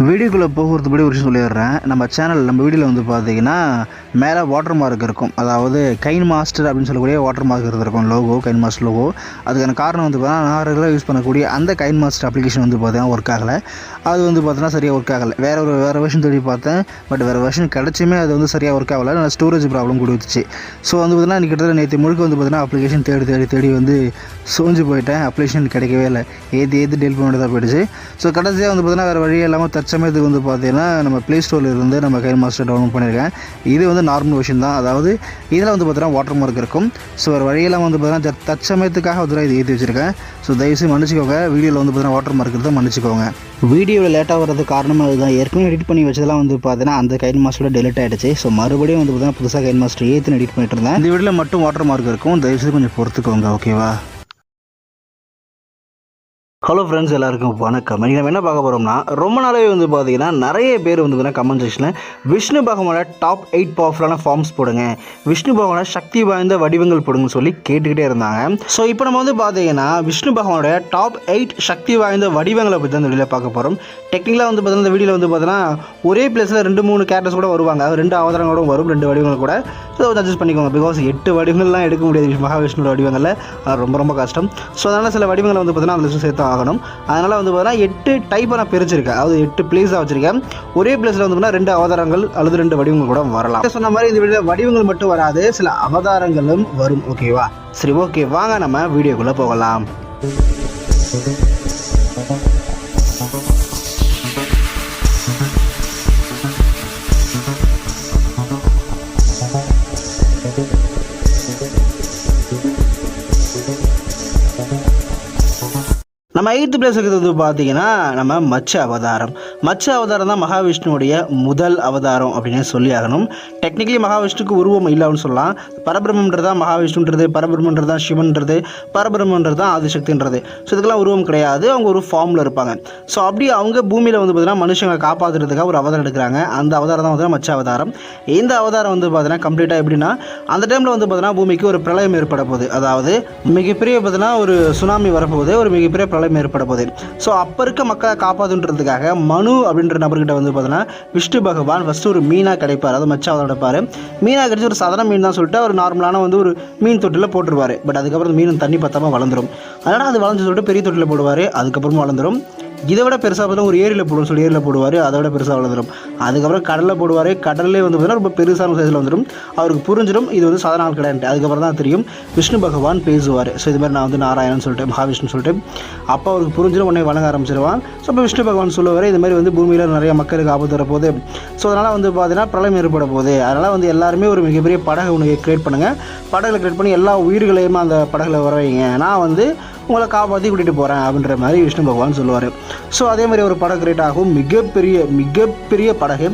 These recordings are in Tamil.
வீடியோக்குள்ளே போகிறதுக்கு முன்னாடி ஒரு விஷயம் சொல்லிடுறேன். நம்ம சேனல் நம்ம வீடியோவில் வந்து பார்த்தீங்கன்னா மேலே வாட்டர் மார்க் இருக்கும். அதாவது கைன் மாஸ்டர் அப்படின்னு சொல்லக்கூடிய வாட்டர் மார்க் இருந்திருக்கும், லோகோ, கைன் மாஸ்டர் லோகோ. அதுக்கான காரணம் வந்து பார்த்தீங்கன்னா நான் ரெகுலராக யூஸ் பண்ணக்கூடிய அந்த கைன் மாஸ்டர் அப்ளிகேஷன் வந்து பார்த்தீங்கன்னா ஒர்க் ஆகலை. அது வந்து பார்த்தீங்கன்னா சரியாக ஒர்க் ஆகலை. வேறு வெர்ஷன் தேடி பார்த்தேன். பட் வேறு வெர்ஷன் கிடச்சுமே அது வந்து சரியாக ஒர்க் ஆகலை. நான் ஸ்டோரேஜ் ப்ராப்ளம் கொடுத்துச்சு. ஸோ வந்து பார்த்தீங்கன்னா இன்றைக்கி கிட்டத்தட்ட நேற்று முழுக்க வந்து பார்த்தீங்கன்னா அப்ளிகேஷன் தேடி வந்து சோஞ்சு போயிட்டேன். அப்ளிகேஷன் கிடைக்கவே இல்லை. ஏற்றி டெல் பண்ண வேண்டியதாக போயிடுச்சு. ஸோ கடைசியாக வந்து பார்த்தீங்கன்னா வேறு வழியே இல்லாமல் தற்சமயத்துக்கு வந்து பார்த்தீங்கன்னா நம்ம ப்ளே ஸ்டோரில் இருந்து நம்ம கைன் மாஸ்டர் டவுன்லோட் பண்ணியிருக்கேன். இது வந்து நார்மல் வெர்ஷன் தான். அதாவது இதில் வந்து பார்த்தீங்கன்னா வாட்டர் மார்க் இருக்கும். ஸோ வேறு வழியெல்லாம் வந்து பார்த்தீங்கன்னா தற்சமயத்துக்காக வந்து இது ஏற்றி வச்சுருக்கேன். ஸோ தயவுசெய்து மன்னிச்சிக்கோங்க. வீடியோவில் வந்து பார்த்தீங்கன்னா வாட்டர் மார்க் இருந்தால் மன்னிச்சிக்கோங்க. வீடியோவில் லேட்டாக வர்றது காரணமாக அதுதான். ஏற்கனவே எடிட் பண்ணி வச்சதெல்லாம் வந்து பார்த்தீங்கன்னா அந்த கைன் மாஸ்டரோட டெலிட் ஆகிடுச்சு. ஸோ மறுபடியும் வந்து பார்த்தீங்கன்னா புதுசாக கைன் மாஸ்டர் ஏற்றி எடிட் பண்ணிட்டு இருந்தேன். இந்த வீடியோவில் மட்டும் வாட்டர் மார்க் இருக்கும். தயவுசெய்து கொஞ்சம் பொறுத்துக்கோங்க, ஓகேவா? ஹலோ ஃப்ரெண்ட்ஸ், எல்லாருக்கும் வணக்கம். இன்றைக்கி நம்ம என்ன பார்க்க போகிறோம்னா, ரொம்ப நாளாகவே வந்து பார்த்தீங்கன்னா நிறைய பேர் வந்து பார்த்தீங்கன்னா கமெண்ட் செக்ஷனில் விஷ்ணு பகவானோட டாப் 8 பவர்ஃபுல்லான ஃபார்ம்ஸ் போடுங்க, விஷ்ணு பகவானோட சக்தி வாய்ந்த வடிவங்கள் போடுங்கன்னு சொல்லி கேட்டுக்கிட்டே இருந்தாங்க. ஸோ இப்போ நம்ம வந்து பார்த்தீங்கன்னா விஷ்ணு பகவானோட டாப் 8 சக்தி வாய்ந்த வடிவங்களை பற்றி தான் இந்த வீடியோவில் பார்க்க போகிறோம். டெக்னிக்கலாக வந்து பார்த்தீங்கன்னா இந்த வீடியோவில் வந்து பார்த்தீங்கன்னா ஒரே பிளேஸில் 2-3 கேரக்டர்ஸ் கூட வருவாங்க. 2 அவதாரங்களோட வரும், 2 வடிவங்கள் கூட. ஸோ அட்ஜஸ்ட் பண்ணிக்கோங்க. பிகாஸ் 8 வடிவங்கள்லாம் எடுக்க முடியாது மகாவிஷ்ணுவோட வடிவங்களில். அது ரொம்ப கஷ்டம். ஸோ அதனால் சில வடிவங்களை வந்து பார்த்தீங்கன்னா அந்த லிஸ்ட்டு சேர்த்து ஆகணும். அதனால் வந்து பார்த்தீங்கன்னா 8 டைப்பாக நான் பிரிச்சிருக்கேன். அதாவது 8 பிளேஸாக வச்சுருக்கேன். ஒரே பிளேஸில் வந்து பார்த்தீங்கன்னா 2 அவதாரங்கள் அல்லது 2 வடிவங்கள் கூட வரலாம். சொன்ன மாதிரி இந்த வீடியோவில் வடிவங்கள் மட்டும் வராது, சில அவதாரங்களும் வரும், ஓகேவா? சரி, ஓகே, வாங்க நம்ம வீடியோக்குள்ளே போகலாம். நம்ம 8th பிளேஸ் இருக்கிறது வந்து பார்த்தீங்கன்னா நம்ம மச்ச அவதாரம். மச்ச அவதாரம் தான் மகாவிஷ்ணுவுடைய முதல் அவதாரம் அப்படின்னு சொல்லி ஆகணும். டெக்னிக்கலி மகாவிஷ்ணுக்கு உருவம் இல்லை அப்படின்னு சொல்லலாம். பரபிரம்மன்றது தான் மகாவிஷ்ணுன்றது, பரபிரம்மன்றது தான் சிவன்றது, பரபிரம்மன்றது தான் ஆதிசக்தின்றது. ஸோ இதுக்கெல்லாம் உருவம் கிடையாது, அவங்க ஒரு ஃபார்மில் இருப்பாங்க. ஸோ அப்படி அவங்க பூமியில் வந்து பார்த்தீங்கன்னா மனுஷங்களை காப்பாற்றுறதுக்காக ஒரு அவதாரம் எடுக்கிறாங்க. அந்த அவதாரம் தான் வந்து மச்ச அவதாரம். இந்த அவதாரம் வந்து பார்த்தீங்கன்னா கம்ப்ளீட்டாக எப்படின்னா, அந்த டைமில் வந்து பார்த்தீங்கன்னா பூமிக்கு ஒரு பிரளயம் ஏற்பட போகுது. அதாவது மிகப்பெரிய பார்த்தீங்கன்னா ஒரு சுனாமி வரப்போகுது, ஒரு மிகப்பெரிய பிரளயம் ஏற்பட போகுது. ஸோ அப்போ இருக்க மக்களை காப்பாற்றுன்றதுக்காக மனு அப்படின்ற நபர்கிட்ட வந்து பார்த்தீங்கன்னா விஷ்ணு பகவான் ஃபஸ்ட்டு ஒரு மீனாக கிடைப்பார். அதாவது மச்ச அவதாரம் எடுப்பார். மீனாக கிடைச்சி ஒரு சாதாரண மீன் தான் சொல்லிட்டு ஒரு நார்மலான வந்து ஒரு மீன் தொட்டில் போட்டுருவார். பட் அதுக்கப்புறம் மீன் தண்ணி பத்தாமல் வளர்ந்துடும். அதனால் அது வளர்ந்து சொல்லிட்டு பெரிய தொட்டில் போடுவார். அதுக்கப்புறமா வளர்ந்துடும். இதை விட பெருசாக பார்த்தா ஒரு ஏரியில் போடுவோம் சொல்லி ஏரியில் போடுவார். அதை விட பெருசாக வளர்ந்துடும். அதுக்கப்புறம் கடலில் போடுவார். கடல்லே வந்து பார்த்தீங்கன்னா ரொம்ப பெருசான சைஸில் வந்துடும். அவருக்கு புரிஞ்சிடும் இது வந்து சாதாரண ஆள் கிடையாது. அதுக்கப்புறம் தான் தெரியும் விஷ்ணு பகவான் பேசுவார். ஸோ இது மாதிரி நான் வந்து நாராயணன் சொல்லிட்டு மகாவிஷ்ணு சொல்லிட்டு அப்போ அவருக்கு புரிஞ்சிடும். உடனே வணங்க ஆரம்பிச்சிருவான். ஸோ இப்போ விஷ்ணு பகவான் சொல்லுவார், இது மாதிரி வந்து பூமியில் நிறைய மக்களுக்கு ஆபத்து வரப்போகுது. ஸோ அதனால் வந்து பார்த்தீங்கன்னா பிரளயம் ஏற்பட போகுது. அதனால் வந்து எல்லாருமே ஒரு மிகப்பெரிய படகு ஒன்று கிரியேட் பண்ணுங்கள். படகுல கிரியேட் பண்ணி எல்லா உயிர்களையுமே அந்த படகுல வர வைங்க. நான் வந்து உங்களை காப்பாற்றி கூட்டிகிட்டு போகிறேன் அப்படின்ற மாதிரி விஷ்ணு பகவான் சொல்லுவார். ஸோ அதே மாதிரி ஒரு படகு கிரியேட் ஆகும். மிகப்பெரிய படகு.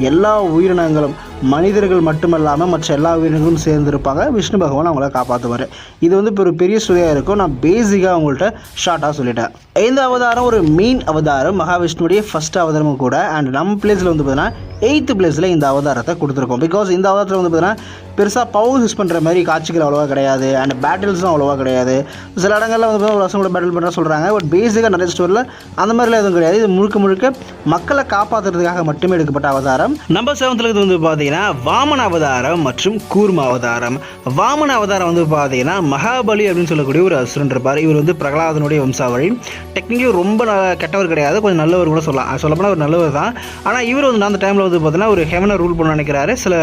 எல்லா உயிரினங்களும் மனிதர்கள் மட்டுமல்லாமல் மற்ற எல்லா உயிரினங்களும் சேர்ந்துருப்பாங்க. விஷ்ணு பகவான் அவங்கள காப்பாற்றுவார். இது வந்து இப்போ ஒரு பெரிய ஸ்டோரியாக இருக்கும். நான் பேசிக்காக அவங்கள்ட்ட ஷார்ட்டாக சொல்லிட்டேன். இந்த அவதாரம் ஒரு மீன் அவதாரம், மகாவிஷ்ணுடைய ஃபர்ஸ்ட் அவதாரமும் கூட. அண்ட் நம்ம பிளேஸில் வந்து பார்த்தீங்கன்னா 8th பிளேஸில் இந்த அவதாரத்தை கொடுத்துருக்கோம். பிகாஸ் இந்த அவதாரத்தில் வந்து பார்த்தீங்கன்னா பெருசாக பவர் யூஸ் பண்ணுற மாதிரி காட்சிகள் அவ்வளோவா கிடையாது. அண்ட் பேட்டில்ஸும் அவ்வளோவா கிடையாது. சில இடங்களில் வந்து ஒரு வருஷம் கூட பேட்டில் பண்ணுற சொல்கிறாங்க. பட் பேசிக்காக நிறைய ஸ்டோரியில் அந்த மாதிரிலாம் எதுவும் கிடையாது. இது முழுக்க மக்களை காப்பாற்றுறதுக்காக மட்டுமே எடுக்கப்பட்ட அவதாரம். நம்பர் 7th இது வந்து பார்த்தீங்கன்னா வாமன அவதாரம் மற்றும் கூர்ம அவதாரம். வாமன அவதாரம் வந்து பார்த்தீங்கன்னா மகாபலி அப்படின்னு சொல்லக்கூடிய ஒரு அசுரன் இருப்பார். இவர் வந்து பிரகலாதனுடைய வம்சாவளி. டெக்னிக்கலி ரொம்ப கெட்டவர் கிடையாது, கொஞ்சம் நல்லவர் கூட சொல்லப்போனால் ஒரு நல்லவர் தான். ஆனால் இவர் வந்து அந்த டைமில் வந்து பார்த்தீங்கன்னா ஒரு ஹெவனை ரூல் பண்ண நினைக்கிறாரு. சில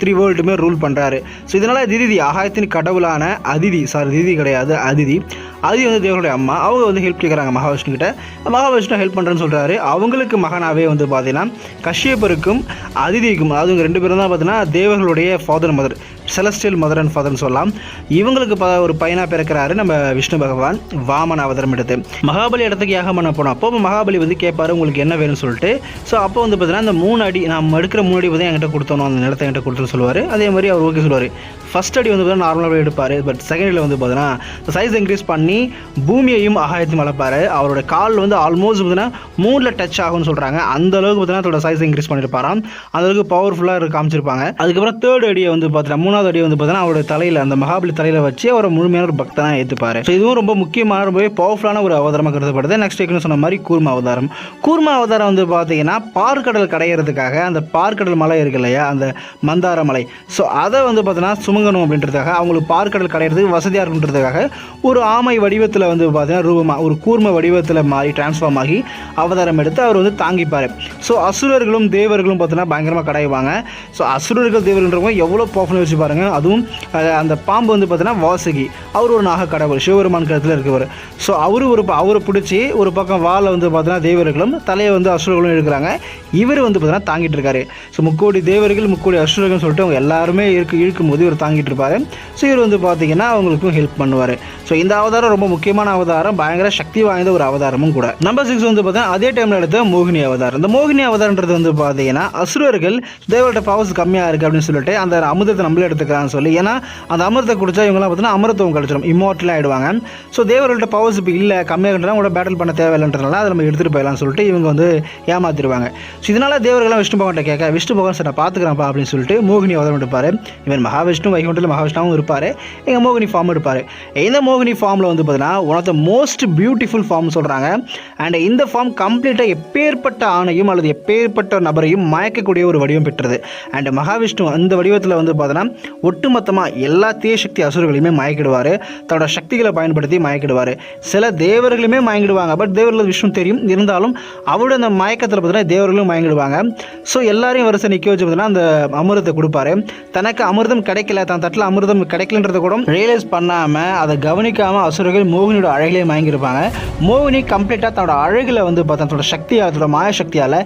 3 வேர்ல்டுமே ரூல் பண்ணுறாரு. ஸோ இதனால் திதி ஆகாயத்தின் கடவுளான திதி கிடையாது, அதிதி வந்து தேவனுடைய அம்மா. அவங்க வந்து ஹெல்ப் கேட்குறாங்க மகாவிஷ்ணு கிட்ட. மகாவிஷ்ணு ஹெல்ப் பண்ணுறேன்னு சொல்கிறாரு. அவங்களுக்கு மகனாகவே வந்து பார்த்தீங்கன்னா கஷ்யப்பருக்கும் அதிதிக்கும், அதாவது இவங்க 2 பேரும் தான் பார்த்தீங்கன்னா தேவர்களுடைய father mother, celestial mother and ஃபாதர்னு சொல்லலாம். இவங்களுக்கு ஒரு பையனாக பிறக்கிறாரு நம்ம விஷ்ணு பகவான் வாமன அவதாரம் எடுத்து. மகாபலி இடத்துக்கு யாகம் பண்ண போனப்போ மகாபலி வந்து கேட்பாரு உங்களுக்கு என்ன வேணும்னு சொல்லிட்டு. ஸோ அப்போ வந்து பார்த்தீங்கன்னா அந்த 3 அடி நம்ம எடுக்கிற 3 அடி வந்து என்கிட்ட கொடுத்தோம், அந்த நிலத்தை என்கிட்ட கொடுத்துன்னு சொல்லுவார். அதே மாதிரி அவர் ஓகே சொல்லுவார். ஃபஸ்ட் அடி வந்து பார்த்தீங்கன்னா நார்மலாகவே எடுப்பார். பட் செகண்ட் அடியில் வந்து பார்த்தீங்கன்னா சைஸ் இன்க்ரீஸ் பண்ணி பூமியையும் ஆகாயத்தையும் வளர்ப்பார். அவரோட கால் வந்து ஆல்மோஸ்ட் பார்த்தீங்கன்னா 3ல் டச் ஆகும்னு சொல்கிறாங்க. அந்த அளவுக்கு பார்த்தீங்கன்னா அதோட சைஸ் இன்க்ரீஸ் பண்ணியிருப்பாராம். அந்தளவுக்கு பவர்ஃபுல்லாக காமிச்சிருப்பாங்க. அதுக்கப்புறம் தேர்ட் அடியை வந்து பார்த்தீங்கன்னா, மூணாவது அடியை வந்து பார்த்தீங்கன்னா அவரோட தலையில், அந்த மகாபலி தலையில் வச்சு அவரை முழுமையான ஒரு பக்தனாக ஏற்றுப்பார். ஸோ இதுவும் ரொம்ப முக்கியமான, ரொம்பவே பவர்ஃபுல்லான ஒரு அவதாரமாக கருதப்படுது. நெக்ஸ்ட் ஏற்கனவே சொன்ன மாதிரி கூர்ம அவதாரம். கூர்ம அவதாரம் வந்து பார்த்தீங்கன்னா பார்க்கடல் கடையிறதுக்காக, அந்த பார்க்கடல் மலை இருக்கு இல்லையா, அந்த மந்தார மலை, ஸோ அதை வந்து பார்த்தீங்கன்னா சுமங்கணும் அப்படின்றதுக்காக, அவங்களுக்கு பார்க்கடல் கடையிறதுக்கு வசதியாக இருக்குன்றதுக்காக ஒரு ஆமை வடிவத்தில் வந்து பார்த்தீங்கன்னா ரூபமாக ஒரு கூர்ம வடிவத்தில் மாறி டிரான்ஸ்ஃபார்ம் ஆகி அவதாரம் எடுத்து அவர் வந்து தாங்கிப்பார். ஸோ அசுரர்களும் தேவர்களும் பார்த்தீங்கன்னா பயங்கரமாக கடைவாங்க. ஸோ அசுரர்கள் தேவர்கள்ன்றவங்க எவ்வளோ பவர்ஃபுல்லாக வச்சு பாருங்கள். அதுவும் அந்த பாம்பு வந்து பார்த்தீங்கன்னா வாசுகி, அவர் ஒரு நாக கடவுள், சிவபெருமான் கருத்தில் இருக்கவர். ஸோ அவரை பிடிச்சி ஒரு பக்கம் வாழை வந்து பார்த்தீங்கன்னா தேவர்களும் தலையை வந்து அசுரர்களும் இருக்கிறாங்க. இவர் வந்து பார்த்தீங்கன்னா தாங்கிட்டு இருக்காரு. ஸோ முக்கோடி தேவர்கள் முக்கோடி அசுரர்கள் சொல்லிட்டு அவங்க எல்லாருமே இழுக்கும் போது இவர் தாங்கிட்டு இருப்பார். ஸோ இவர் வந்து பார்த்தீங்கன்னா அவங்களுக்கும் ஹெல்ப் பண்ணுவார். ஸோ இந்த அவதாரம் ரொம்ப முக்கியமான அவதாரம், பயங்கர சக்தி வாய்ந்த ஒரு அவதாரமும் கூட. நம்பர் 6 வந்து பார்த்தீங்கன்னா அதே டைமில் எடுத்த மோகினி அவதாரம். இந்த மோகினி அவதாரன்றது வந்து பார்த்தீங்கன்னா அசுரர்கள் தேவர்களோட பவர்ஸ் கம்மியாக இருக்குது அப்படின்னு சொல்லிட்டு அந்த அமிர்தத்தை நம்மளே எடுத்துக்கிறான்னு சொல்லி, ஏன்னா அந்த அமிர்தத்தை குடிச்சா இவங்களாம் பார்த்தீங்கன்னா அமிர்தம் கிடச்சிடும், இம்மோர்டலாக ஆகிடுவாங்க. ஸோ தேவர்களோட பவர்ஸ் இப்போ இல்லை, கம்மியாக கூட பேட்டில் பண்ண தேவையில்லைன்றதுனால அதை நம்ம எடுத்துகிட்டு போயிடலாம்னு சொல்லிட்டு இவங்க வந்து ஏமாத்திடுவாங்க. ஸோ இதனால் தேவர்கள்லாம் விஷ்ணு பகவான்கிட்ட கேட்க, விஷ்ணு பகவான் சார் நான் பார்த்துக்கிறேன்ப்பா அப்படின்னு சொல்லிட்டு மோகினி அவதாரம் எடுப்பார். இவன் மகாவிஷ்ணு வைகுண்டத்தில் மகாவிஷ்ணுவும் இருப்பார், எங்கள் மோகினி ஃபார்ம் எடுப்பார். இந்த மோகினி ஃபார்மில் வந்து பார்த்தீங்கன்னா one of the most beautiful form சொல்கிறாங்க. அண்ட் இந்த ஃபார்ம் கம்ப்ளீட்டாக எப்பேற்பட்ட ஆணையும் அல்லது எப்பேற்பட்ட நபரையும் மயக்கக்கூடிய ஒரு வடிவம் பெற்றது. அண்ட் மகாவிஷ்ணு அந்த வடிவத்தில் வந்து பார்த்தீங்கன்னா ஒட்டுமொத்தமாக எல்லா தீய சக்தி அசுரர்களையுமே மயக்கிடுவார், தன்னோட சக்திகளை பயன்படுத்தி மயக்கிடுவார். சில தேவர்களுமே மயங்கிடுவாங்க, பட் தேவர்கள் விஷ்ணு தெரியும், இருந்தாலும் அவரோட அந்த மயக்கத்தில் பார்த்தீங்கன்னா தேவர்களும் மயங்கிடுவாங்க. ஸோ எல்லாரையும் வரிசை நிற்க வச்சு பார்த்தீங்கன்னா அந்த அமிர்தத்தை கொடுப்பாரு. தனக்கு அமிர்தம் கிடைக்கல, தன் தட்டில் அமிர்தம் கிடைக்கலன்றதை கூட ரியலைஸ் பண்ணாமல் அதை கவனிக்காமல் அசுரர்கள் மோகினியோட அழகிலே மயங்கியிருப்பாங்க. மோகினி கம்ப்ளீட்டாக தன்னோட அழகில் வந்து பார்த்தா தன்னோட சக்தியால், தன்னோட மாய சக்தியால்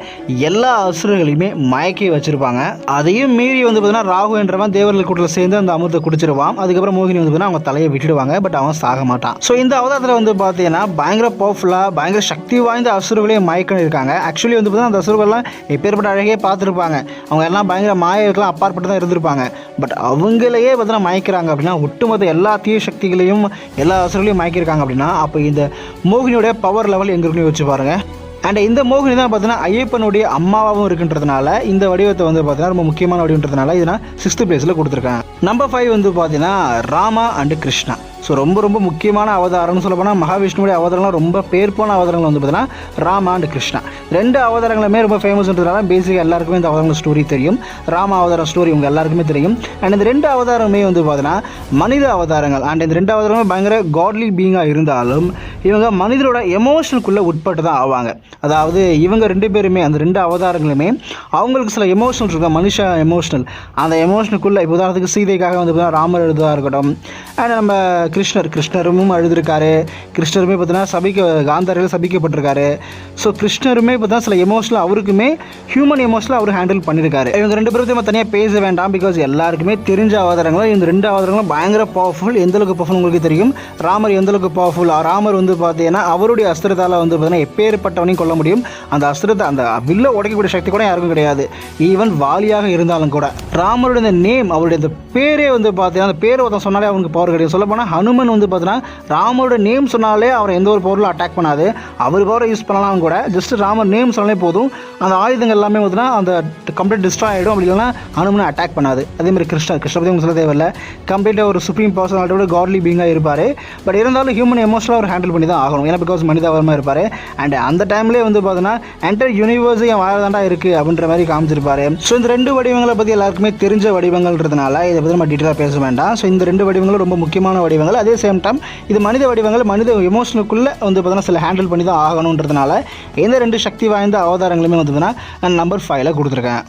எல்லா அசுரர்களையுமே மயக்கி வச்சிருப்பாங்க. அதையும் மீறி வந்து பார்த்தீங்கன்னா ராகு என்றவன் தேவர்கள் கூட்டத்தில் சேர்ந்து அந்த அமிர்தத்தை குடிச்சிருவான். அதுக்கப்புறம் மோகினி வந்து பார்த்தீங்கன்னா அவங்க தலையை விட்டுடுவாங்க, பட் அவன் சாக மாட்டான். ஸோ இந்த அவதாரத்தில் வந்து பார்த்தீங்கன்னா பயங்கர பவர்ஃபுல்லாக பயங்கர சக்தி வாய்ந்த அசுரர்களையும் மயக்கம் இருக்காங்க. ஆக்சுவலி வந்து பார்த்தீங்கன்னா அந்த அசுரர்கள்லாம் எப்பேற்பட்ட அழகே பார்த்துருப்பாங்க, அவங்க எல்லாம் பயங்கர மாயக்கெல்லாம் அப்பாற்பட்டு தான் இருந்திருப்பாங்க. பட் அவங்களையே பார்த்தீங்கன்னா மயக்கிறாங்க அப்படின்னா, ஒட்டுமொத்த எல்லா தீய சக்திகளையும் எல்லா அசுரங்களையும் மயக்கிருக்காங்க அப்படின்னா, அப்போ இந்த மோகினியோட பவர் லெவல் எங்கே இருக்குன்னு வச்சு பாருங்கள். அண்ட் இந்த மோகினி தான் பார்த்தீங்கன்னா ஐயப்பனுடைய அம்மாவாகவும் இருக்குன்றதுனால இந்த வடிவத்தை வந்து பார்த்தீங்கன்னா ரொம்ப முக்கியமான வடிவன்றதுனால இதை நான் 6th பிளேஸில் கொடுத்துருக்கேன். நம்பர் 5 வந்து பார்த்தீங்கன்னா ராமா அண்டு கிருஷ்ணா. ஸோ ரொம்ப முக்கியமான அவதாரம்னு சொல்ல போனால் மகாவிஷ்ணுடைய அவதாரம்லாம் ரொம்ப பேர் போன அவதாரங்கள் வந்து பார்த்தீங்கன்னா ராமா அண்ட் கிருஷ்ணா. 2 அவதாரங்களுமே ரொம்ப ஃபேமஸ்ன்றதுனால பேசிக்காக எல்லாருக்குமே இந்த அவதாரங்கள் ஸ்டோரி தெரியும். ராமா அவதாரம் ஸ்டோரி உங்கள் எல்லாருக்குமே தெரியும். அண்ட் இந்த 2 அவதாரமே வந்து பார்த்தீங்கன்னா மனித அவதாரங்கள். அண்ட் இந்த 2 அவதாரமே பயங்கர காட்லி பீயிங்காக இருந்தாலும் இவங்க மனிதரோட எமோஷனுக்குள்ளே உட்பட்டு தான் ஆவாங்க. அதாவது இவங்க 2 பேருமே அந்த 2 அவதாரங்களுமே அவங்களுக்கு சில எமோஷனல் இருக்கும், மனுஷ எமோஷனல். அந்த எமோஷனுக்குள்ளே இப்போ உதாரணத்துக்கு சீதைக்காக வந்து பார்த்தீங்கன்னா ராமர் எழுதுதாக இருக்கட்டும், அண்ட் நம்ம கிருஷ்ணரும் அழுதுருக்காரு. கிருஷ்ணருமே பார்த்தீங்கன்னா காந்தாரில் சபிக்கப்பட்டிருக்காரு. ஸோ கிருஷ்ணருமே பார்த்தீங்கன்னா சில எமோஷனல் அவருக்குமே ஹியூமன் எமோஷனல் அவர் ஹேண்டில் பண்ணியிருக்காரு. இவங்க 2 பேரும் தனியாக பேச வேண்டாம், பிகாஸ் எல்லாருக்குமே தெரிஞ்ச அவதாரங்களும் இந்த 2 அவதாரங்களும் பயங்கர பவர்ஃபுல். எந்தளவுக்கு பவர்ஃபுல் உங்களுக்கு தெரியும். ராமர் எந்தளவுக்கு பவர்ஃபுல். ராமர் வந்து பார்த்தீங்கன்னா அவருடைய அஸ்திரத்தால் வந்து பார்த்தீங்கன்னா எப்பேற்பட்டவனையும் கொல்ல முடியும். அந்த அஸ்திரத்தை அந்த வில்ல உடைக்கக்கூடிய சக்தி கூட யாருக்கும் கிடையாது, ஈவன் வாலியாக இருந்தாலும் கூட. ராமருடைய இந்த நேம், அவருடைய இந்த பேரே வந்து பார்த்தீங்கன்னா அந்த பேரை ஒருத்தன் சொன்னாலே அவனுக்கு பவர் கிடையாது. சொல்ல போனால் ஹனுமன் வந்து பார்த்தீங்கன்னா ராமரோட நேம் சொன்னாலே அவர் எந்த ஒரு பொருளும் அட்டாக் பண்ணாது. அவர் பவரை யூஸ் பண்ணலாம் கூட, ஜஸ்ட் ராமர் நேம் சொன்னாலே போதும் அந்த ஆயுதங்கள் எல்லாமே பார்த்தீங்கன்னா அந்த கம்ப்ளீட் டிஸ்ட்ராய் ஆகிடும். அப்படி இல்லைன்னா ஹனுமனை அட்டாக் பண்ணாது. அதேமாதிரி கிருஷ்ணர் பற்றி சொல்ல தேவையில்லை, கம்ப்ளீட்டாக ஒரு சுப்ரீம் பர்சனாலிட்டியோட காட்லி பீங்காக இருப்பார். பட் இருந்தாலும் ஹியூமன் எமோஷனலாக அவர் ஹேண்டில் பண்ணி தான் ஆகணும், ஏன்னா பிகாஸ் மனிதாவரமாக இருப்பார். அண்ட் அந்த டைம்லேயே வந்து பார்த்தீங்கன்னா என்டையர் யூனிவர்ஸ் என் வாழ தாண்டா இருக்குது அப்படின்ற மாதிரி காமிச்சிருப்பாரு. ஸோ இந்த 2 வடிவங்களை பற்றி எல்லாருக்குமே தெரிஞ்ச வடிவங்கள்ன்றதுனால இதை பற்றி நம்ம டீட்டெயிலாக பேச வேண்டாம். ஸோ இந்த 2 வடிவங்களும் ரொம்ப முக்கியமான வடிவங்கள். அதே சேம் டைம் இது மனித வடிவங்கள், மனித எமோஷனுக்குள்ளே வந்து பார்த்தீங்கன்னா சில ஹேண்டில் பண்ணி தான் ஆகணுன்றதுனால இந்த 2 சக்தி வாய்ந்த அவதாரங்களுமே வந்து நான் நம்பர் 5ல் கொடுத்துருக்கேன்.